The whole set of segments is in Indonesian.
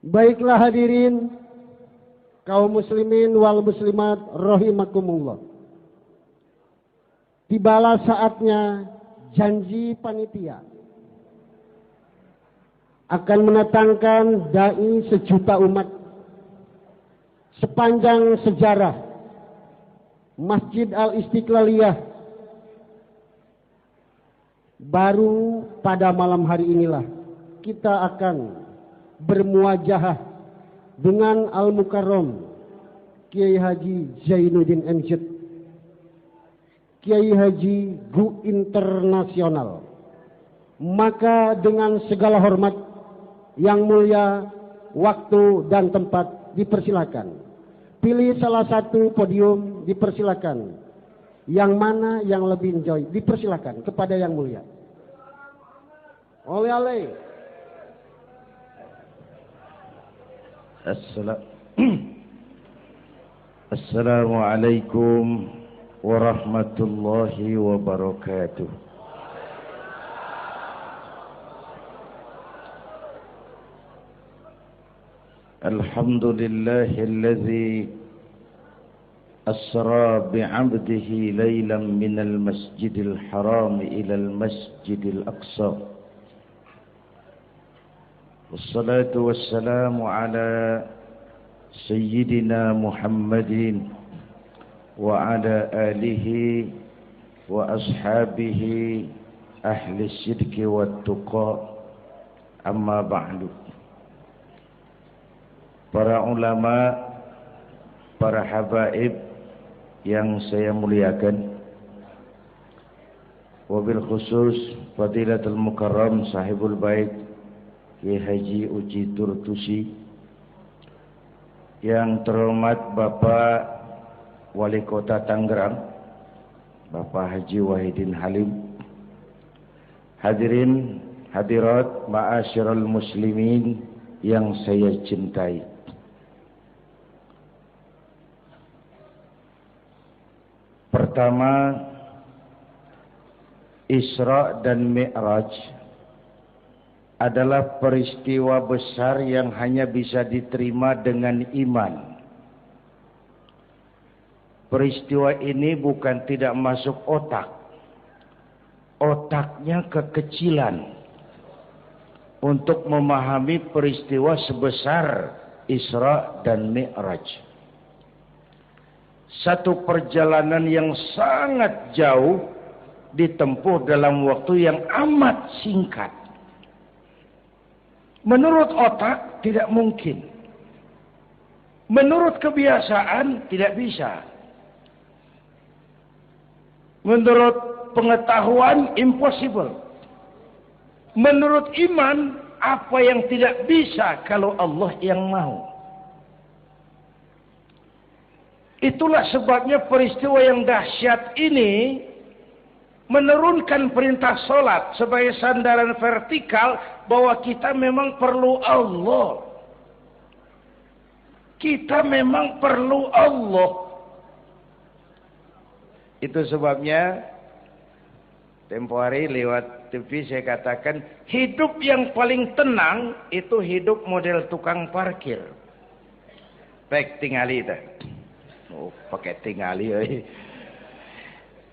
Baiklah hadirin kaum muslimin wal muslimat rahimakumullah. Tibalah saatnya janji panitia akan mendatangkan dai sejuta umat sepanjang sejarah Masjid Al-Istiqlaliyah. Baru pada malam hari inilah kita akan bermuajahah dengan Al-Mukarram Kiai Haji Zainuddin MZ, Kiai Haji Gu Internasional. Maka dengan segala hormat yang mulia, waktu dan tempat dipersilakan. Pilih salah satu podium, dipersilakan. Yang mana yang lebih enjoy, dipersilakan kepada yang mulia. Oleh. Assalamualaikum warahmatullahi wabarakatuh. Alhamdulillahilladzi asra bi'abdihi laylan minal masjidil haram ilal masjidil aqsa. Wassalatu wassalamu ala sayyidina Muhammadin wa ala alihi wa ashabihi ahli sidqi wat tuqa, amma ba'du. Para ulama, para habaib yang saya muliakan, wabil khusus Fadilatul Mukarram Sahibul Bait Kiai Haji Uji Turtusi, yang terhormat Bapak Wali Kota Tangerang Bapak Haji Wahidin Halim, hadirin hadirat ma'asyiral muslimin yang saya cintai. Pertama, Isra dan Mi'raj adalah peristiwa besar yang hanya bisa diterima dengan iman. Peristiwa ini bukan tidak masuk otak. Otaknya kekecilan untuk memahami peristiwa sebesar Isra dan Mi'raj. Satu perjalanan yang sangat jauh ditempuh dalam waktu yang amat singkat. Menurut otak tidak mungkin. Menurut kebiasaan tidak bisa. Menurut pengetahuan impossible. Menurut iman apa yang tidak bisa kalau Allah yang mau. Itulah sebabnya peristiwa yang dahsyat ini menurunkan perintah solat sebagai sandaran vertikal bahwa kita memang perlu Allah. Kita memang perlu Allah. Itu sebabnya tempo hari lewat TV saya katakan hidup yang paling tenang itu hidup model tukang parkir. Baik tingali itu. Oh, pakai tingali.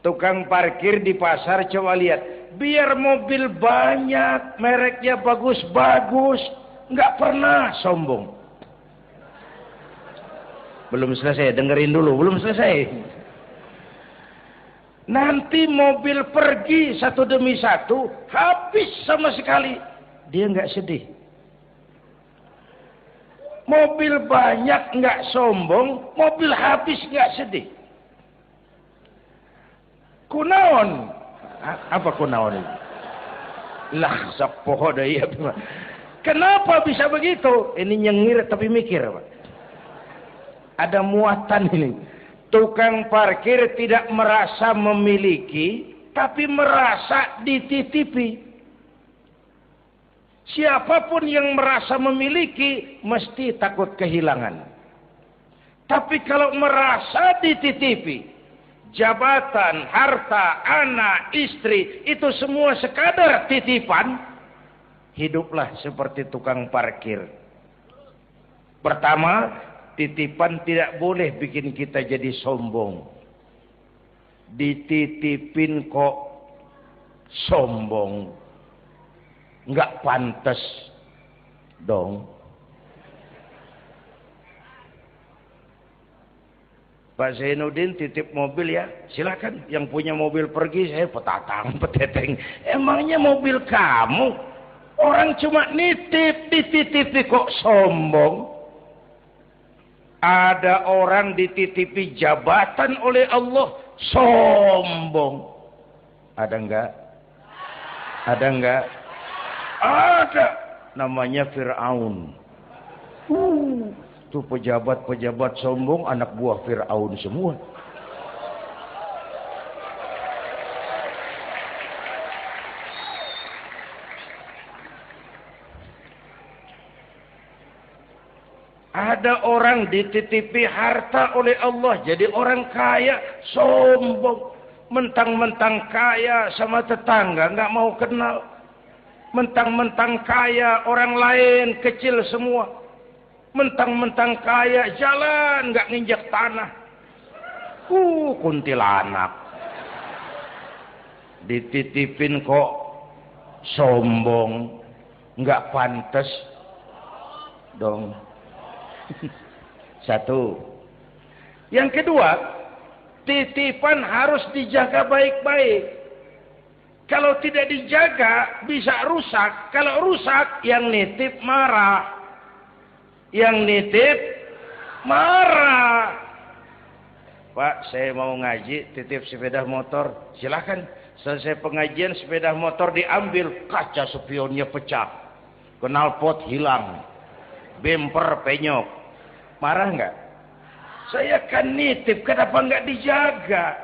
Tukang parkir di pasar, coba lihat. Biar mobil banyak, mereknya bagus-bagus, nggak pernah sombong. Belum selesai, dengerin dulu, belum selesai. Nanti mobil pergi satu demi satu, habis sama sekali. Dia nggak sedih. Mobil banyak nggak sombong, mobil habis nggak sedih. Kunaon? Apa kunaon? Lah, sapoho deui. Kenapa bisa begitu? Ini nyengir tapi mikir, Pak. Ada muatan ini. Tukang parkir tidak merasa memiliki, tapi merasa dititipi. Siapapun yang merasa memiliki, mesti takut kehilangan. Tapi kalau merasa dititipi, jabatan, harta, anak, istri, itu semua sekadar titipan, hiduplah seperti tukang parkir. Pertama, titipan tidak boleh bikin kita jadi sombong. Dititipin kok sombong, nggak pantas dong. Pak Zainuddin titip mobil ya, silakan. Yang punya mobil pergi, saya petatang, peteteng. Emangnya mobil kamu? Orang cuma nitip, dititipi kok sombong. Ada orang dititipi jabatan oleh Allah, sombong. Ada enggak? Ada enggak? Ada. Namanya Fir'aun. Itu pejabat-pejabat sombong, anak buah Fir'aun semua. Ada orang dititipi harta oleh Allah, jadi orang kaya, sombong. Mentang-mentang kaya sama tetangga, nggak mau kenal. Mentang-mentang kaya, orang lain kecil semua. Mentang-mentang kaya, jalan nggak nginjak tanah. Kuntilanak. Dititipin kok sombong, nggak pantas dong. Satu. Yang kedua, titipan harus dijaga baik-baik. Kalau tidak dijaga, bisa rusak. Kalau rusak, yang nitip marah. Yang nitip marah. Pak, saya mau ngaji, titip sepeda motor. Silakan. Selesai pengajian, sepeda motor diambil, kaca spionnya pecah, knalpot hilang, bemper penyok. Marah nggak? Saya kan nitip, kenapa nggak dijaga?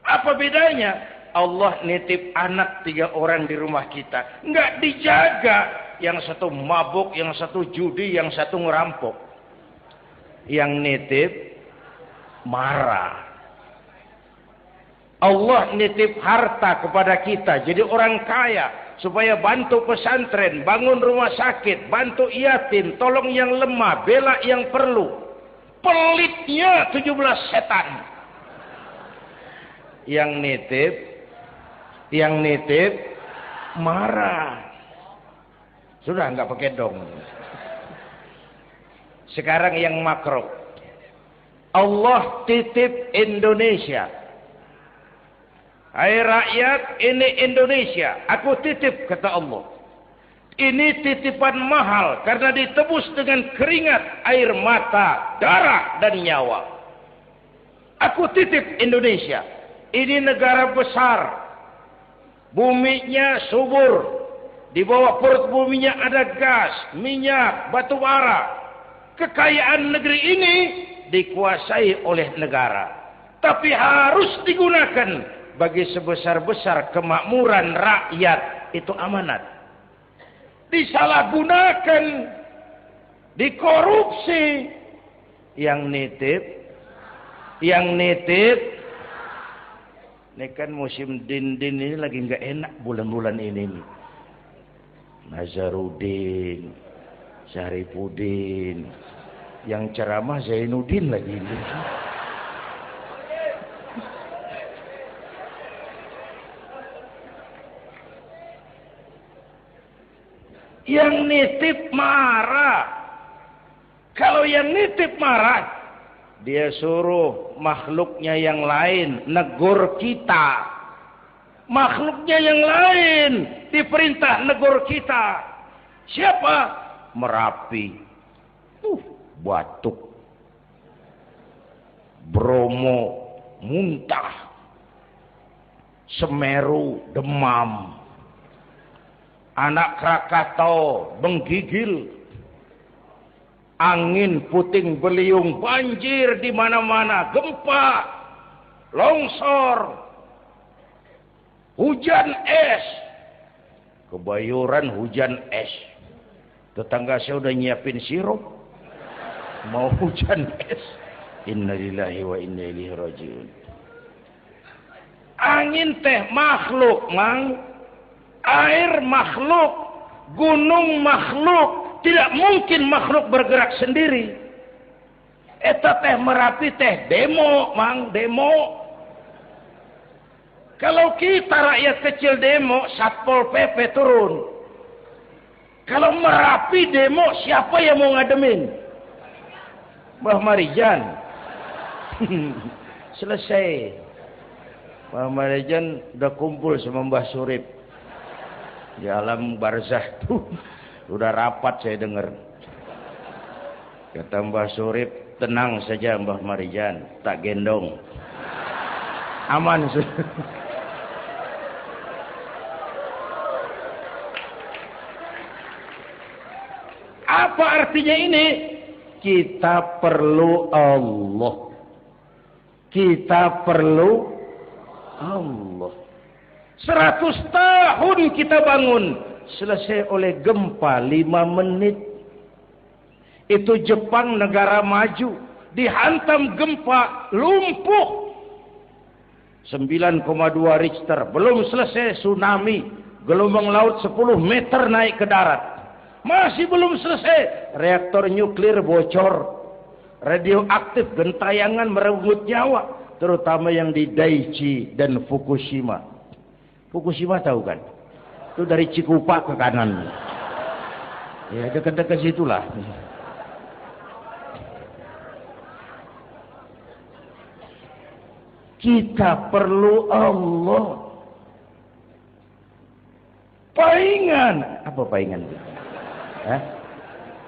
Apa bedanya? Allah nitip anak 3 orang di rumah kita, nggak dijaga. Yang satu mabuk, yang satu judi, yang satu ngerampok. Yang nitip marah. Allah nitip harta kepada kita, jadi orang kaya, supaya bantu pesantren, bangun rumah sakit, bantu yatim, tolong yang lemah, bela yang perlu. Pelitnya 17 setan. Yang nitip marah. Sudah nggak pakai dong. Sekarang yang makro. Allah titip Indonesia. Hai rakyat, ini Indonesia. Aku titip, kata Allah. Ini titipan mahal karena ditebus dengan keringat, air mata, darah, dan nyawa. Aku titip Indonesia. Ini negara besar. Buminya subur. Di bawah perut buminya ada gas, minyak, batu bara. Kekayaan negeri ini dikuasai oleh negara. Tapi harus digunakan bagi sebesar-besar kemakmuran rakyat. Itu amanat. Disalahgunakan, dikorupsi. Yang nitip. Ini kan musim din-din ini lagi nggak enak bulan-bulan ini nih. Nazarudin, Syarifudin, yang ceramah Zainuddin lagi ini. Yang nitip marah. Kalau yang nitip marah, dia suruh makhluknya yang lain negur kita. Makhluknya yang lain diperintah negur kita. Siapa? Merapi, batuk, Bromo muntah, Semeru demam, Anak Krakatau menggigil, angin puting beliung, banjir di mana-mana, gempa, longsor, hujan es. Kebayoran hujan es. Tetangga saya udah nyiapin sirup, mau hujan es. Innalillahi wa inna ilaihi rajiun. Angin teh makhluk, mang. Air makhluk, gunung makhluk, Tidak mungkin makhluk bergerak sendiri. Eta teh Merapi teh demo, Mang, demo. Kalau kita rakyat kecil demo, Satpol PP turun. Kalau Merapi demo, siapa yang mau ngademin? Mbah Marijan. Selesai. Mbah Marijan udah kumpul sama Mbah Surip. Di alam barzah tuh. Udah rapat saya dengar. Kata Mbah Surip, tenang saja Mbah Marijan, tak gendong. Aman. Apa artinya ini? Kita perlu Allah. Kita perlu Allah. 100 tahun kita bangun, selesai oleh gempa 5 menit. Itu Jepang negara maju, dihantam gempa, lumpuh. 9,2 Richter, belum selesai tsunami, gelombang laut 10 meter naik ke darat. Masih belum selesai, reaktor nuklir bocor, radioaktif gentayangan merenggut nyawa, terutama yang di Daiichi dan Fukushima. Fukushima tahu kan? Itu dari Cikupa ke kanan. Ya dekat-dekat situlah. Kita perlu Allah. Paingan, apa paingan?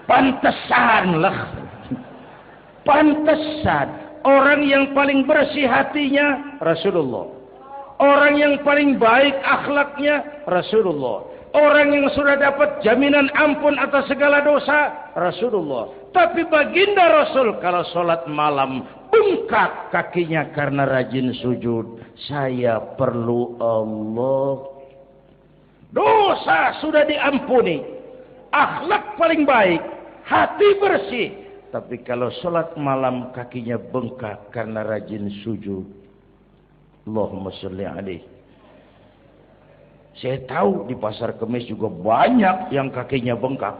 Pantesan lah. Pantesan orang yang paling bersih hatinya Rasulullah. Orang yang paling baik akhlaknya Rasulullah. Orang yang sudah dapat jaminan ampun atas segala dosa Rasulullah. Tapi baginda Rasul kalau sholat malam bengkak kakinya karena rajin sujud. Saya perlu Allah. Dosa sudah diampuni. Akhlak paling baik, hati bersih. Tapi kalau sholat malam kakinya bengkak karena rajin sujud. Allahumma sholli alaihi. Saya tahu di pasar Kemis juga banyak yang kakinya bengkak.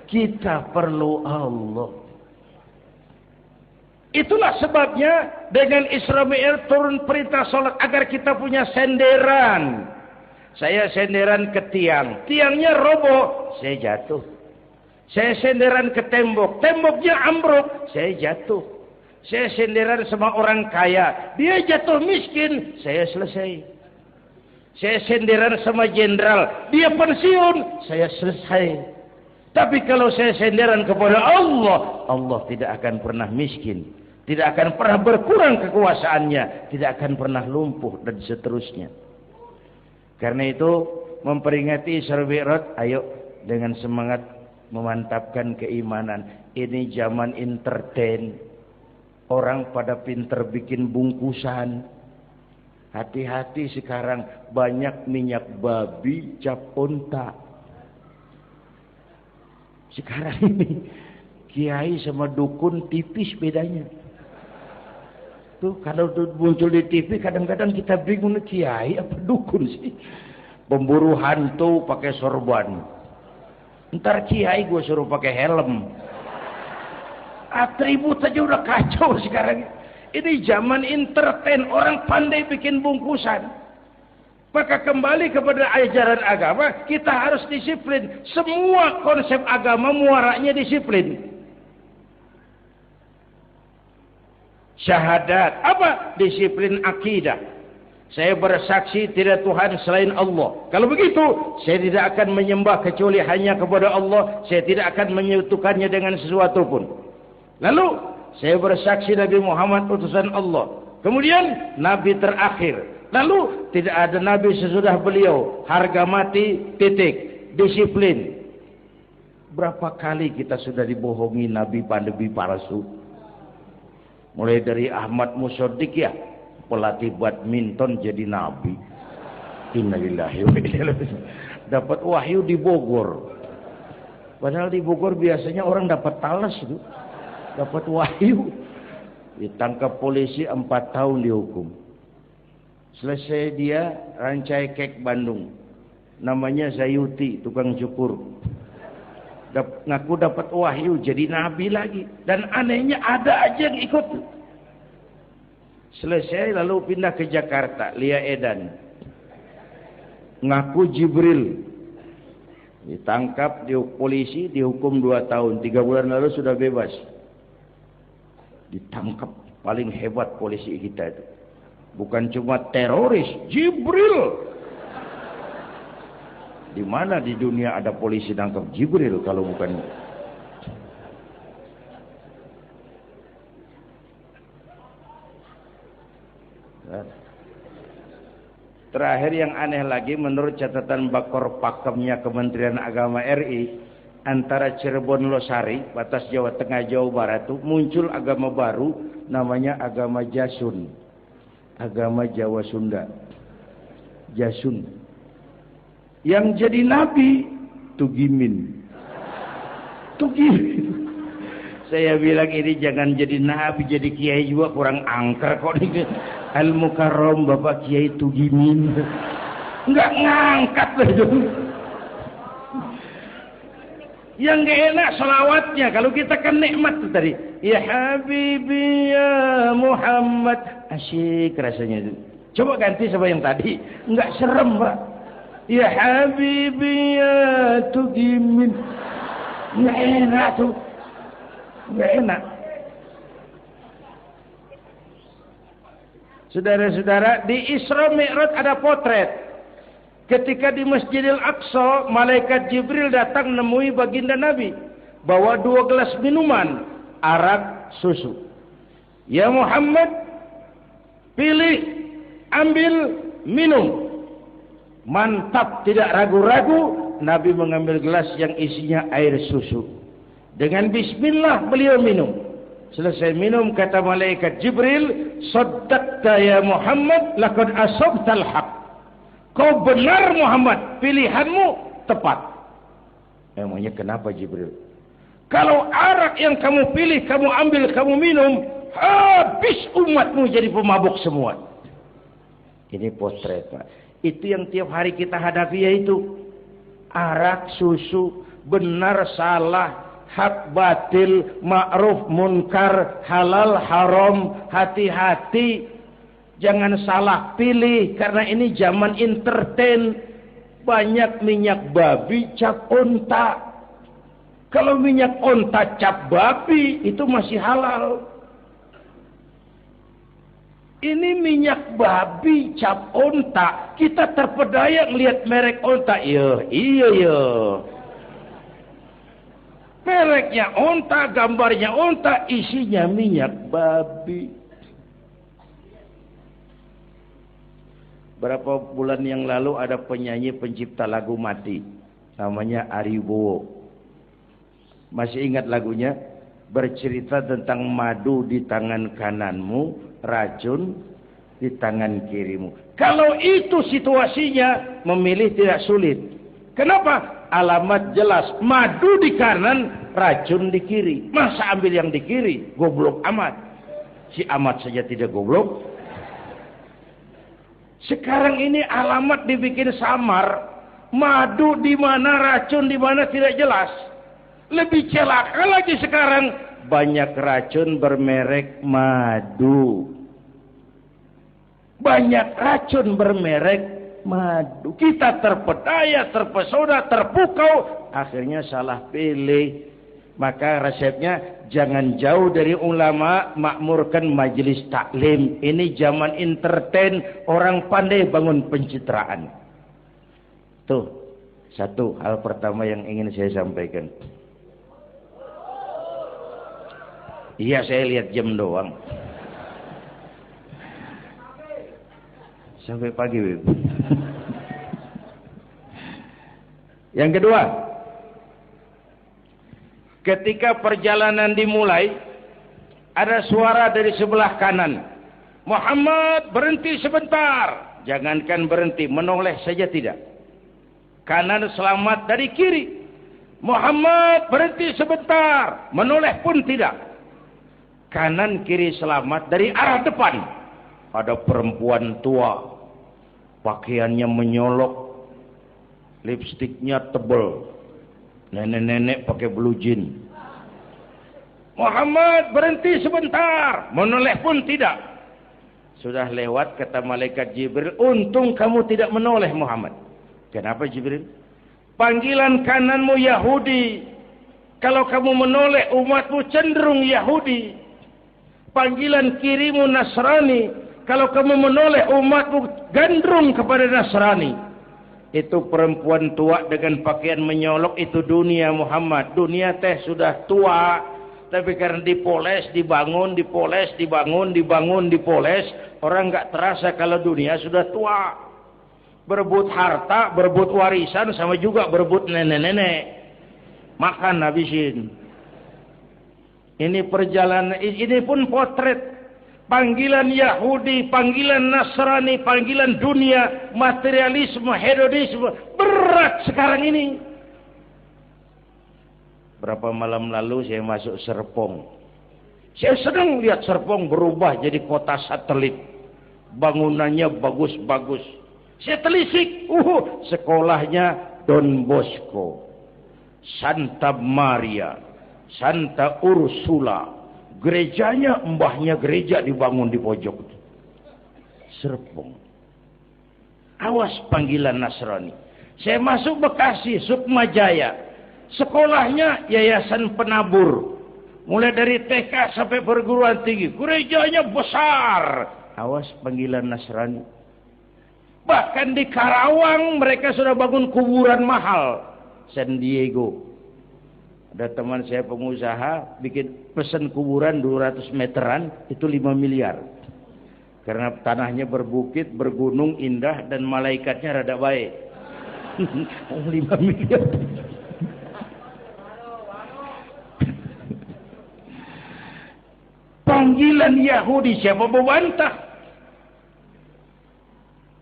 Kita perlu Allah. Itulah sebabnya dengan Isra Mi'raj turun perintah sholat agar kita punya senderan. Saya senderan ke tiang, tiangnya roboh, saya jatuh. Saya senderan ke tembok, temboknya ambruk, saya jatuh. Saya senderan sama orang kaya, dia jatuh miskin, saya selesai. Saya senderan sama jenderal, dia pensiun, saya selesai. Tapi kalau saya senderan kepada Allah, Allah tidak akan pernah miskin. Tidak akan pernah berkurang kekuasaannya. Tidak akan pernah lumpuh dan seterusnya. Karena itu memperingati Isra Mi'raj, ayo dengan semangat memantapkan keimanan. Ini zaman entertain. Orang pada pinter bikin bungkusan. Hati-hati sekarang banyak minyak babi cap unta. Sekarang ini kiai sama dukun tipis bedanya. Tuh kalau muncul di TV kadang-kadang kita bingung, kiai apa dukun sih? Pemburu hantu pakai sorban. Ntar kiai gue suruh pakai helm. Atribut aja udah kacau sekarang. Ini zaman entertain, orang pandai bikin bungkusan. Maka kembali kepada ajaran agama, kita harus disiplin. Semua konsep agama muaranya disiplin. Syahadat, apa? Disiplin akidah. Saya bersaksi tidak Tuhan selain Allah. Kalau begitu, saya tidak akan menyembah kecuali hanya kepada Allah. Saya tidak akan menyekutukannya dengan sesuatu pun. Lalu, saya bersaksi Nabi Muhammad utusan Allah. Kemudian, Nabi terakhir. Lalu, tidak ada Nabi sesudah beliau. Harga mati, titik. Disiplin. Berapa kali kita sudah dibohongi Nabi pandemi palsu? Mulai dari Ahmad Musaddiq ya, pelatih badminton jadi nabi. Innalillahi wa inna ilaihi raji'un. Dapat wahyu di Bogor. Padahal di Bogor biasanya orang dapat talas itu. Dapat wahyu. Ditangkap polisi 4 tahun dihukum. Selesai dia rancai kek Bandung. Namanya Zayuti, tukang cukur. Ngaku dapat wahyu jadi nabi lagi. Dan anehnya ada aja yang ikut. Selesai lalu pindah ke Jakarta, Lia Edan. Ngaku Jibril. Ditangkap di polisi, dihukum 2 tahun. 3 bulan lalu sudah bebas. Ditangkap, paling hebat polisi kita itu. Bukan cuma teroris, Jibril. Di mana di dunia ada polisi nangkap Jibril kalau bukan? Terakhir yang aneh lagi, menurut catatan Bakor Pakemnya Kementerian Agama RI, antara Cirebon Losari, batas Jawa Tengah Jawa Barat itu muncul agama baru namanya agama Jasun. Agama Jawa Sunda. Jasun. Yang jadi nabi Tugimin. Tugimin. Saya bilang ini jangan jadi nabi, jadi kiai juga kurang angker kok nih. Al-Mukarram Bapak Kiai Tugimin. Enggak ngangkat loh itu. Yang gak enak selawatnya. Kalau kita kan nikmat tuh tadi. Ya Habibi ya Muhammad. Asyik rasanya itu. Coba ganti sama yang tadi. Enggak serem Pak. Ya Habibi ya Tugimin. Enggak enak tuh. Enggak enak. Saudara-saudara, di Isra Mi'raj ada potret. Ketika di Masjidil Aqsa, malaikat Jibril datang menemui baginda Nabi. Bawa 2 gelas minuman, arak, susu. Ya Muhammad, pilih, ambil, minum. Mantap, tidak ragu-ragu. Nabi mengambil gelas yang isinya air susu. Dengan bismillah beliau minum. Selesai minum, kata malaikat Jibril, Saddaqta ya Muhammad, laqad asabtal haq. Kau benar Muhammad, pilihanmu tepat. Emangnya kenapa Jibril? Kalau arak yang kamu pilih, kamu ambil, kamu minum, habis umatmu jadi pemabuk semua. Ini potret Pak. Itu yang tiap hari kita hadapi, yaitu arak, susu, benar, salah, hak, batil, ma'ruf, munkar, halal, haram. Hati-hati. Jangan salah pilih, karena ini zaman entertain. Banyak minyak babi cap onta. Kalau minyak onta cap babi itu masih halal. Ini minyak babi cap onta. Kita terpedaya ngelihat merek onta. Iya. Mereknya onta, gambarnya onta, isinya minyak babi. Berapa bulan yang lalu ada penyanyi pencipta lagu mati. Namanya Ari Bowo. Masih ingat lagunya? Bercerita tentang madu di tangan kananmu, racun di tangan kirimu. Kalau itu situasinya, memilih tidak sulit. Kenapa? Alamat jelas. Madu di kanan, racun di kiri. Masa ambil yang di kiri? Goblok amat. Si amat saja tidak goblok. Sekarang ini alamat dibikin samar. Madu di mana, racun di mana tidak jelas. Lebih celaka lagi sekarang, banyak racun bermerek madu. Banyak racun bermerek madu. Kita terpedaya, terpesona, terpukau, akhirnya salah pilih. Maka resepnya, jangan jauh dari ulama, makmurkan majelis taklim. Ini zaman entertain, orang pandai bangun pencitraan. Tuh, satu hal pertama yang ingin saya sampaikan. Iya, saya lihat jam doang. Sampai pagi, Beb. Yang kedua, ketika perjalanan dimulai, ada suara dari sebelah kanan. Muhammad, berhenti sebentar. Jangankan berhenti, menoleh saja tidak. Kanan selamat dari kiri. Muhammad, berhenti sebentar. Menoleh pun tidak. Kanan kiri selamat dari arah depan. Ada perempuan tua, pakaiannya menyolok, lipstiknya tebal, nenek-nenek pakai blue jean. Muhammad, berhenti sebentar. Menoleh pun tidak. Sudah lewat, kata malaikat Jibril, untung kamu tidak menoleh Muhammad. Kenapa Jibril? Panggilan kananmu Yahudi. Kalau kamu menoleh, umatmu cenderung Yahudi. Panggilan kirimu Nasrani. Kalau kamu menoleh, umatmu gandrung kepada Nasrani. Itu perempuan tua dengan pakaian menyolok, itu dunia Muhammad. Dunia teh sudah tua, tapi karena dipoles, dibangun, dipoles, dibangun, dibangun, dipoles, orang nggak terasa kalau dunia sudah tua. Berebut harta, berebut warisan, sama juga berebut nenek-nenek. Makan habisin. Ini perjalanan, ini pun potret. Panggilan Yahudi, panggilan Nasrani, panggilan dunia, materialisme, hedonisme. Berat sekarang ini. Berapa malam lalu saya masuk Serpong. Saya sedang lihat Serpong berubah jadi kota satelit. Bangunannya bagus-bagus. Saya telisik. Sekolahnya Don Bosco, Santa Maria, Santa Ursula. Gerejanya, mbahnya gereja dibangun di pojok. Serpong. Awas panggilan Nasrani. Saya masuk Bekasi, Sukmajaya. Sekolahnya Yayasan Penabur. Mulai dari TK sampai perguruan tinggi. Gerejanya besar. Awas panggilan Nasrani. Bahkan di Karawang mereka sudah bangun kuburan mahal. San Diego. Ada teman saya pengusaha bikin pesan kuburan 200 meteran itu 5 miliar. Karena tanahnya berbukit, bergunung, indah dan malaikatnya rada baik. 5 miliar. Panggilan Yahudi, siapa membantah?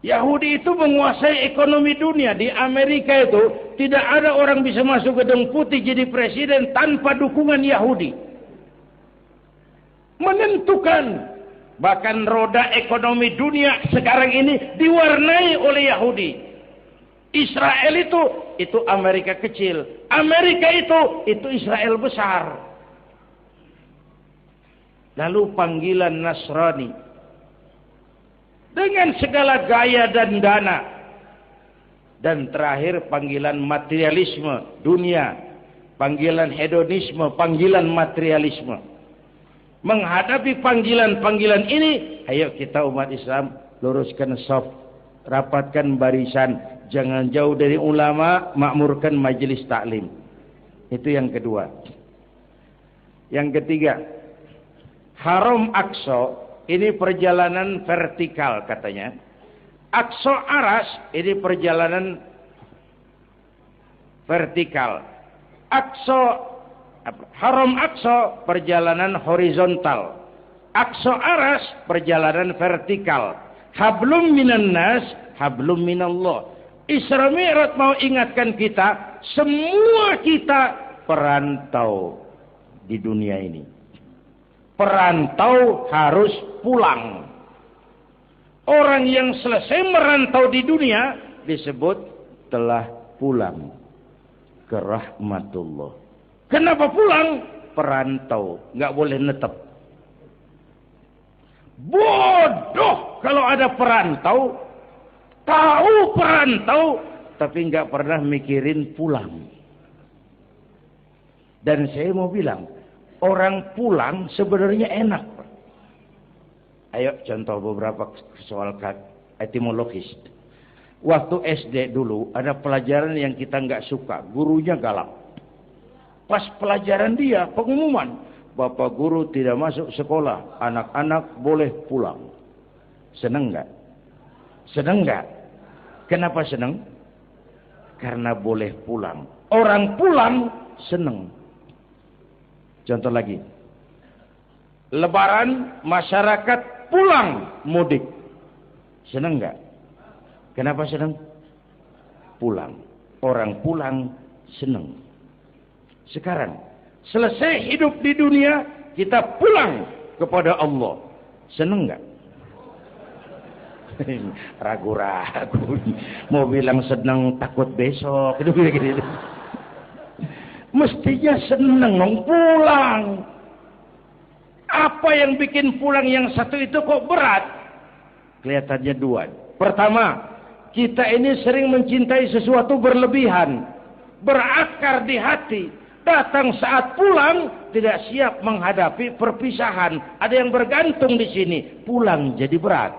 Yahudi itu menguasai ekonomi dunia. Di Amerika itu tidak ada orang bisa masuk gedung putih jadi presiden tanpa dukungan Yahudi. Menentukan. Bahkan roda ekonomi dunia sekarang ini diwarnai oleh Yahudi. Israel itu Amerika kecil. Amerika itu Israel besar. Lalu panggilan Nasrani. Dengan segala gaya dan dana. Dan terakhir panggilan materialisme dunia. Panggilan hedonisme, panggilan materialisme. Menghadapi panggilan-panggilan ini, ayo kita umat Islam luruskan saf, rapatkan barisan, jangan jauh dari ulama, makmurkan majelis taklim. Itu yang kedua. Yang ketiga, Haram Aqsa. Ini perjalanan vertikal katanya. Aqsa Aras ini perjalanan vertikal. Haram Aqsa perjalanan horizontal. Aqsa Aras perjalanan vertikal. Hablum minan nas, hablum minallah. Isra Mi'raj mau ingatkan kita, semua kita perantau di dunia ini. Perantau harus pulang. Orang yang selesai merantau di dunia disebut telah pulang ke rahmatullah. Kenapa pulang? Perantau, nggak boleh netep. Bodoh kalau ada perantau, tahu perantau, tapi nggak pernah mikirin pulang. Dan saya mau bilang, orang pulang sebenarnya enak. Ayo contoh beberapa soal etimologis. Waktu SD dulu ada pelajaran yang kita nggak suka, gurunya galak. Pas pelajaran dia pengumuman, Bapak guru tidak masuk sekolah, anak-anak boleh pulang. Seneng nggak? Seneng nggak? Kenapa seneng? Karena boleh pulang. Orang pulang seneng. Contoh lagi. Lebaran masyarakat pulang mudik. Senang enggak? Kenapa senang? Pulang. Orang pulang senang. Sekarang selesai hidup di dunia, kita pulang kepada Allah. Senang enggak? Ragu-ragu. Mau bilang senang takut besok. Gitu. Mestinya senang pulang. Apa yang bikin pulang yang satu itu kok berat? Kelihatannya dua. Pertama, kita ini sering mencintai sesuatu berlebihan, berakar di hati. Datang saat pulang tidak siap menghadapi perpisahan. Ada yang bergantung di sini. Pulang jadi berat.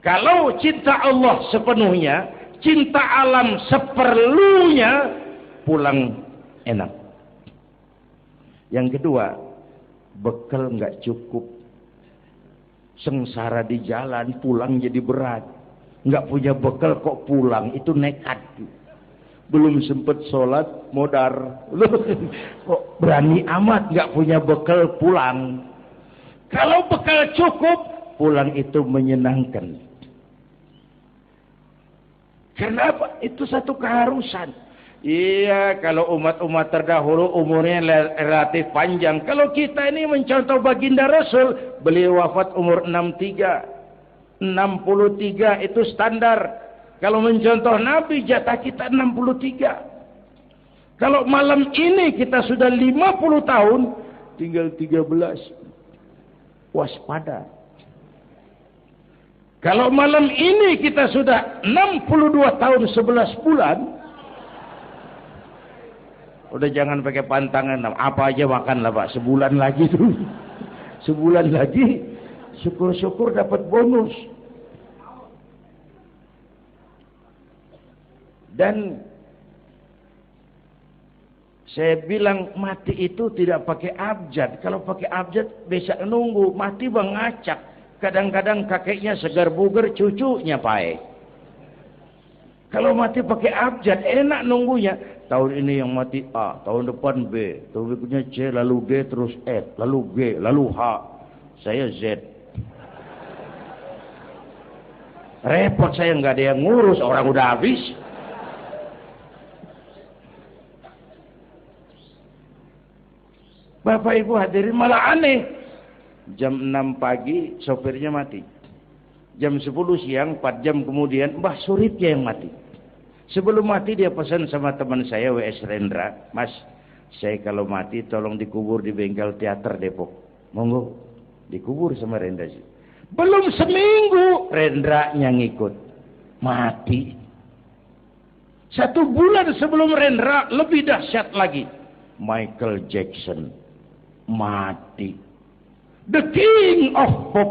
Kalau cinta Allah sepenuhnya, cinta alam seperlunya, pulang enak. Yang kedua, bekal nggak cukup. Sengsara di jalan, pulang jadi berat. Nggak punya bekal kok pulang, itu nekat. Belum sempat sholat, modar. Kok berani amat nggak punya bekal pulang. Kalau bekal cukup, pulang itu menyenangkan. Kenapa? Itu satu keharusan. Iya, kalau umat-umat terdahulu umurnya relatif panjang. Kalau kita ini mencontoh baginda Rasul, beliau wafat umur 63. 63 itu standar. Kalau mencontoh Nabi, jatah kita 63. Kalau malam ini kita sudah 50 tahun, tinggal 13. Waspada. Kalau malam ini kita sudah 62 tahun 11 bulan, udah jangan pakai pantangan, apa aja makanlah Pak, sebulan lagi tuh. Sebulan lagi, syukur-syukur dapat bonus. Dan saya bilang mati itu tidak pakai abjad. Kalau pakai abjad bisa nunggu, mati bang ngacak. Kadang-kadang kakeknya segar bugar, cucunya pae. Kalau mati pakai abjad enak nunggunya. Tahun ini yang mati A, tahun depan B, tahun berikutnya C, lalu G, terus F, lalu G, lalu H. Saya Z. Repot saya, nggak ada yang ngurus, orang udah habis. Bapak Ibu hadirin, malah aneh. Jam 6 pagi sopirnya mati. Jam 10 siang, 4 jam kemudian Mbah Suripnya yang mati. Sebelum mati dia pesan sama teman saya W.S. Rendra, Mas, saya kalau mati tolong dikubur di bengkel teater Depok. Monggo, dikubur sama Rendra. Belum seminggu Rendranya ngikut, mati. 1 bulan sebelum Rendra, lebih dahsyat lagi, Michael Jackson mati. The King of Pop,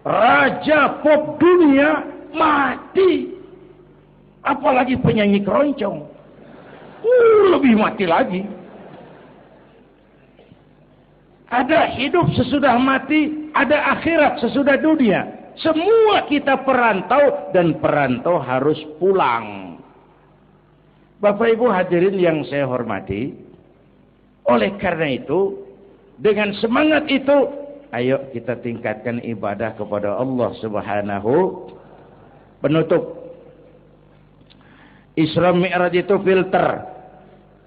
Raja Pop dunia, mati. Apalagi penyanyi keroncong, lebih mati lagi. Ada hidup sesudah mati, ada akhirat sesudah dunia. Semua kita perantau, dan perantau harus pulang. Bapak Ibu hadirin yang saya hormati, oleh karena itu, dengan semangat itu, ayo kita tingkatkan ibadah kepada Allah Subhanahu. Penutup, Isra Mi'raj itu filter.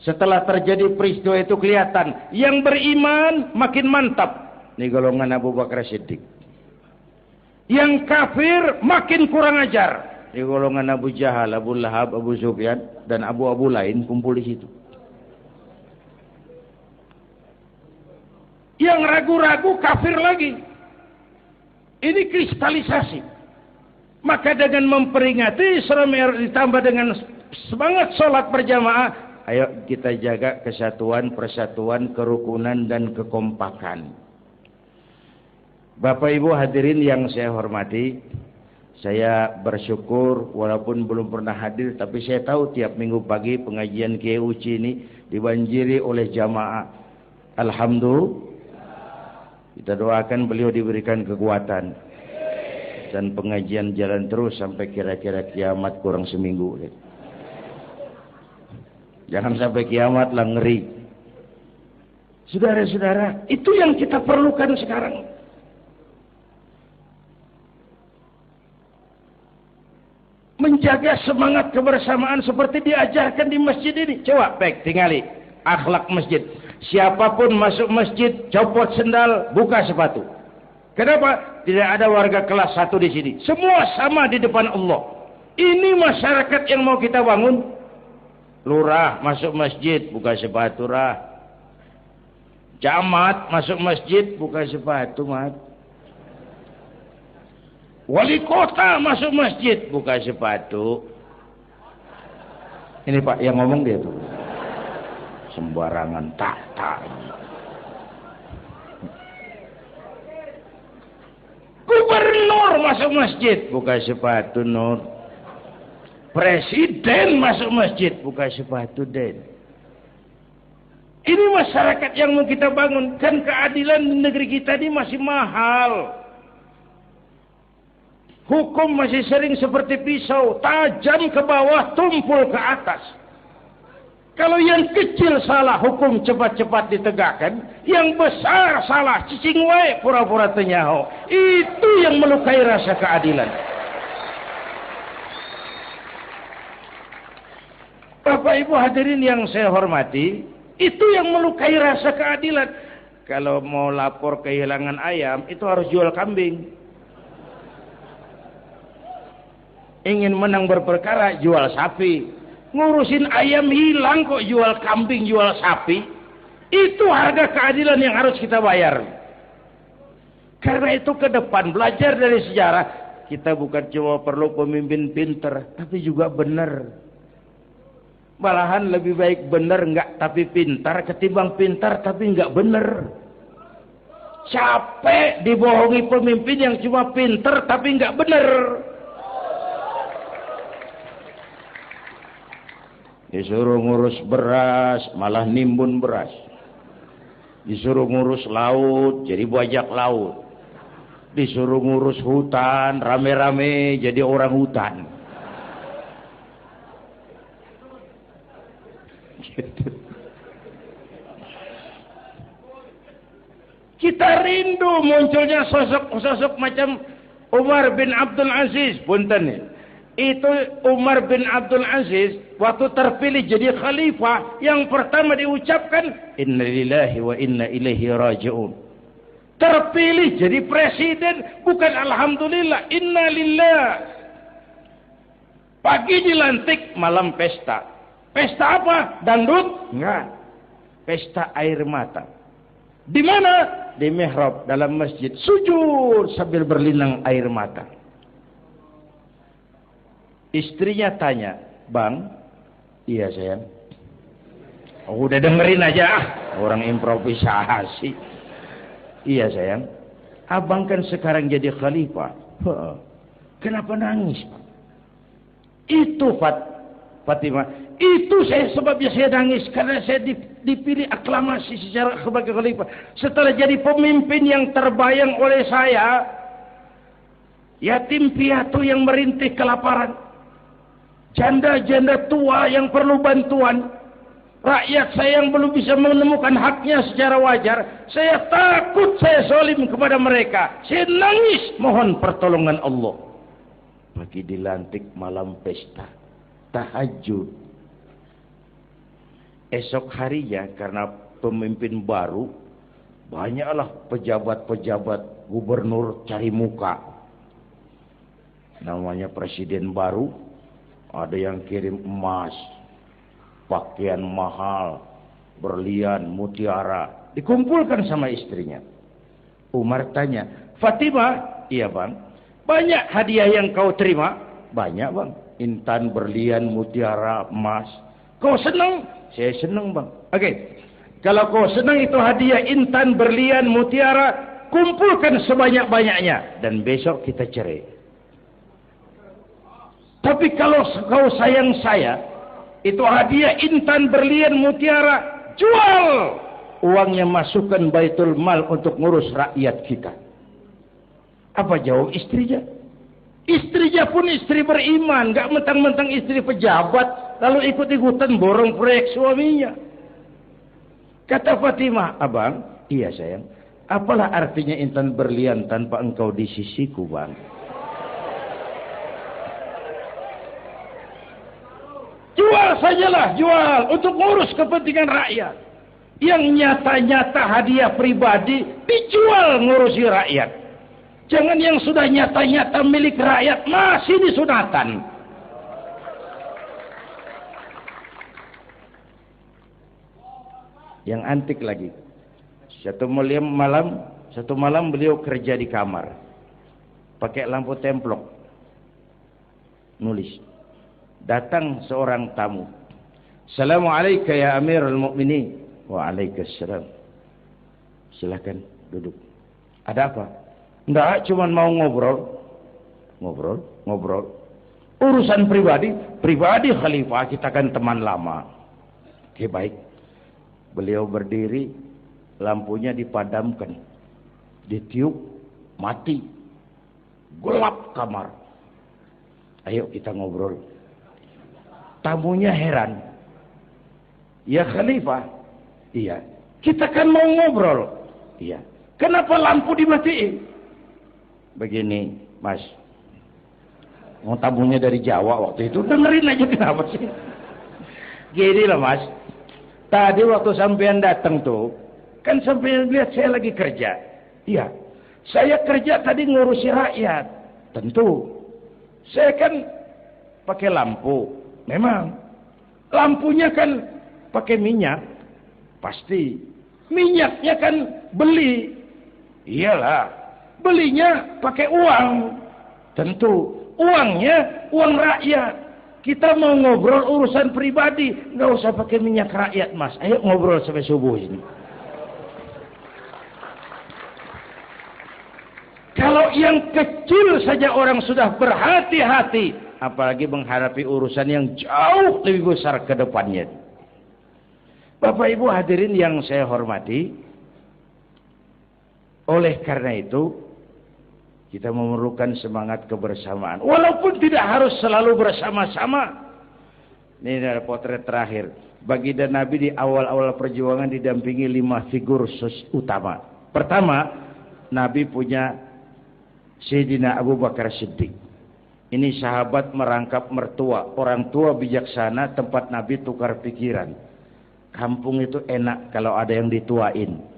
Setelah terjadi peristiwa itu kelihatan. Yang beriman makin mantap. Ini golongan Abu Bakar Siddiq. Yang kafir makin kurang ajar. Ini golongan Abu Jahal, Abu Lahab, Abu Sufyan, dan abu-abu lain kumpul di situ. Yang ragu-ragu kafir lagi. Ini kristalisasi. Maka dengan memperingati Isra Mi'raj ditambah dengan semangat sholat berjamaah, ayo kita jaga kesatuan, persatuan, kerukunan, dan kekompakan. Bapak Ibu hadirin yang saya hormati, saya bersyukur walaupun belum pernah hadir, tapi saya tahu tiap minggu pagi pengajian Kiai Uci ini dibanjiri oleh jamaah. Alhamdulillah. Kita doakan beliau diberikan kekuatan dan pengajian jalan terus sampai kira-kira kiamat, kurang seminggu. Jangan sampai kiamat lah, ngeri. Saudara-saudara, itu yang kita perlukan sekarang. Menjaga semangat kebersamaan seperti diajarkan di masjid ini. Coba baik tingali akhlak masjid. Siapapun masuk masjid, copot sendal, buka sepatu. Kenapa? Tidak ada warga kelas 1 di sini. Semua sama di depan Allah. Ini masyarakat yang mau kita bangun. Lurah masuk masjid, buka sepatu rah. Camat masuk masjid, buka sepatu mat. Wali kota masuk masjid, buka sepatu. Ini Pak yang ngomong dia tuh. Sembarangan tak. Gubernur masuk masjid, buka sepatu nur. Presiden masuk masjid, buka sepatu den. Ini masyarakat yang mau kita bangun. Kan keadilan di negeri kita ini masih mahal. Hukum masih sering seperti pisau, tajam ke bawah, tumpul ke atas. Kalau yang kecil salah, hukum cepat-cepat ditegakkan. Yang besar salah, cicing wae pura-pura tenyaho. Itu yang melukai rasa keadilan. Bapak Ibu hadirin yang saya hormati, itu yang melukai rasa keadilan. Kalau mau lapor kehilangan ayam, itu harus jual kambing. Ingin menang berperkara, jual sapi. Ngurusin ayam hilang kok jual kambing, jual sapi. Itu harga keadilan yang harus kita bayar. Karena itu ke depan belajar dari sejarah. Kita bukan cuma perlu pemimpin pinter, tapi juga benar. Malahan lebih baik benar enggak tapi pintar ketimbang pintar tapi enggak benar. Capek dibohongi pemimpin yang cuma pintar tapi enggak benar. Disuruh ngurus beras malah nimbun beras. Disuruh ngurus laut jadi bajak laut. Disuruh ngurus hutan rame-rame jadi orang hutan. Gitu. Kita rindu munculnya sosok-sosok macam Umar bin Abdul Aziz. Punten nih. Itu Umar bin Abdul Aziz waktu terpilih jadi khalifah, yang pertama diucapkan innalillahi wa inna ilaihi raji'un. Terpilih jadi presiden bukan alhamdulillah, innalillah. Pagi dilantik, malam pesta. Pesta apa? Dangdut? Enggak. Pesta air mata. Di mana? Di mihrab dalam masjid. Sujud sambil berlinang air mata. Istrinya tanya, "Bang?" "Iya sayang." "Oh, udah dengerin aja ah. Orang improvisasi." "Iya sayang. Abang kan sekarang jadi khalifah." "Kenapa nangis?" "Itu Fatimah. Itu sebabnya saya nangis karena saya dipilih aklamasi secara sebagai khalifah. Setelah jadi pemimpin yang terbayang oleh saya, yatim piatu yang merintih kelaparan, janda-janda tua yang perlu bantuan, rakyat saya yang belum bisa menemukan haknya secara wajar, saya takut saya zalim kepada mereka. Saya nangis mohon pertolongan Allah." Pagi dilantik, malam pesta, tahajud. Esok harinya karena pemimpin baru, banyaklah pejabat-pejabat gubernur cari muka. Namanya presiden baru, ada yang kirim emas, pakaian mahal, berlian, mutiara, dikumpulkan sama istrinya. Umar tanya, "Fatimah?" "Iya bang." "Banyak hadiah yang kau terima?" "Banyak bang, intan, berlian, mutiara, emas." "Kau senang?" "Saya senang bang." "Oke, kalau kau senang itu hadiah intan, berlian, mutiara, kumpulkan sebanyak-banyaknya dan besok kita cerai. Tapi kalau kau sayang saya, itu hadiah intan, berlian, mutiara, jual. Uangnya masukkan baitul mal untuk ngurus rakyat kita." Apa jawab istrinya? Istrinya pun istri beriman, gak mentang-mentang istri pejabat lalu ikut-ikutan borong proyek suaminya. Kata Fatimah, "Abang?" "Iya sayang." "Apalah artinya intan berlian tanpa engkau di sisiku bang?" "Jual sajalah, jual untuk ngurus kepentingan rakyat. Yang nyata-nyata hadiah pribadi dijual ngurusi rakyat." Jangan yang sudah nyata-nyata milik rakyat masih disunatan. Yang antik lagi. Satu malam beliau kerja di kamar. Pakai lampu templok. Nulis. Datang seorang tamu. Assalamualaikum ya Amirul Mukminin. Waalaikumsalam. Silakan duduk. Ada apa? Enggak, cuma mau ngobrol. Ngobrol. Urusan pribadi khalifah, kita kan teman lama. Oke, baik. Beliau berdiri, lampunya dipadamkan. Ditiup, mati. Gelap kamar. Ayo kita ngobrol. Tamunya heran. Ya khalifah. Iya. Kita kan mau ngobrol. Iya. Kenapa lampu dimatiin? Begini, Mas. Mau tamunya dari Jawa waktu itu. Dengerin aja kenapa sih? Gini lah, Mas. Tadi waktu sampean datang tuh, kan sampean lihat saya lagi kerja. Iya. Saya kerja tadi ngurusi rakyat. Tentu. Saya kan pakai lampu. Memang. Lampunya kan pakai minyak. Pasti. Minyaknya kan beli. Iyalah. Belinya pakai uang. Tentu. Uangnya uang rakyat. Kita mau ngobrol urusan pribadi. Nggak usah pakai minyak rakyat, Mas. Ayo ngobrol sampai subuh ini. Kalau yang kecil saja orang sudah berhati-hati. Apalagi menghadapi urusan yang jauh lebih besar ke depannya. Bapak Ibu hadirin yang saya hormati. Oleh karena itu, kita memerlukan semangat kebersamaan. Walaupun tidak harus selalu bersama-sama. Ini adalah potret terakhir. Baginda Nabi di awal-awal perjuangan didampingi 5 figur utama. Pertama, Nabi punya Sayyidina Abu Bakar Siddiq. Ini sahabat merangkap mertua. Orang tua bijaksana, tempat Nabi tukar pikiran. Kampung itu enak kalau ada yang dituain.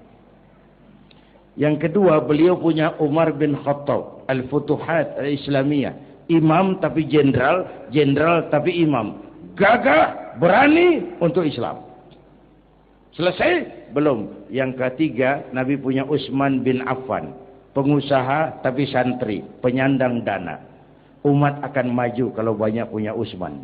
Yang kedua, beliau punya Umar bin Khattab, Al-Futuhat Al-Islamiyah. Imam tapi jenderal, jenderal tapi imam. Gagah, berani untuk Islam. Selesai? Belum. Yang ketiga, Nabi punya Utsman bin Affan. Pengusaha tapi santri, penyandang dana. Umat akan maju kalau banyak punya Utsman.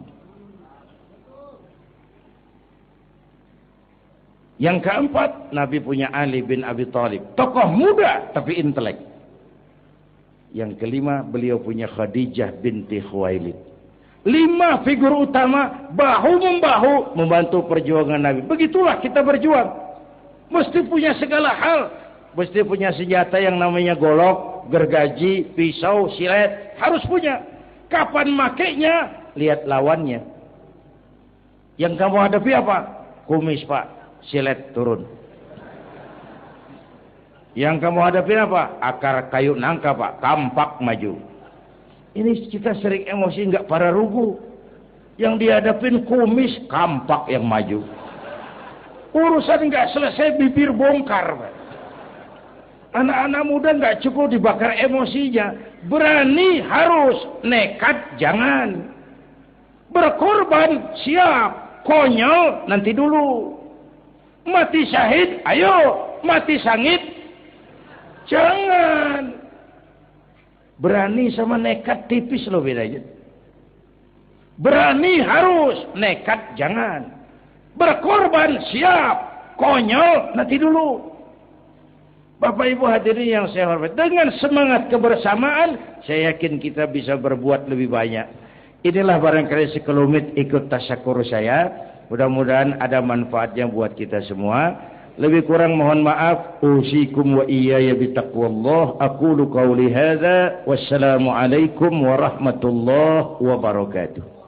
Yang keempat, Nabi punya Ali bin Abi Thalib. Tokoh muda, tapi intelek. Yang kelima, beliau punya Khadijah binti Khuwailid. 5 figur utama, bahu-membahu, membantu perjuangan Nabi. Begitulah kita berjuang. Mesti punya segala hal. Mesti punya senjata yang namanya golok, gergaji, pisau, silet. Harus punya. Kapan makainya? Lihat lawannya. Yang kamu hadapi apa? Kumis, Pak. Silet turun. Yang kamu hadapi apa? Akar kayu nangka, Pak. Kampak maju. Ini kita sering emosi nggak para rugu. Yang dihadapin kumis, kampak yang maju. Urusan nggak selesai, bibir bongkar, Pak. Anak-anak muda nggak cukup dibakar emosinya. Berani harus, nekat jangan. Berkorban siap, konyol nanti dulu. Mati syahid, ayo. Mati sangit, jangan. Berani sama nekat tipis loh bedanya. Berani harus, nekat jangan. Berkorban siap, konyol nanti dulu. Bapak Ibu hadirin yang saya hormati, dengan semangat kebersamaan, saya yakin kita bisa berbuat lebih banyak. Inilah barangkali sekelumit ikut tasyakur saya. Mudah-mudahan ada manfaatnya buat kita semua. Lebih kurang mohon maaf. Usikum wa iyaya bitaqwallah. Aqulu qawli hadza. Wassalamualaikum warahmatullahi wabarakatuh.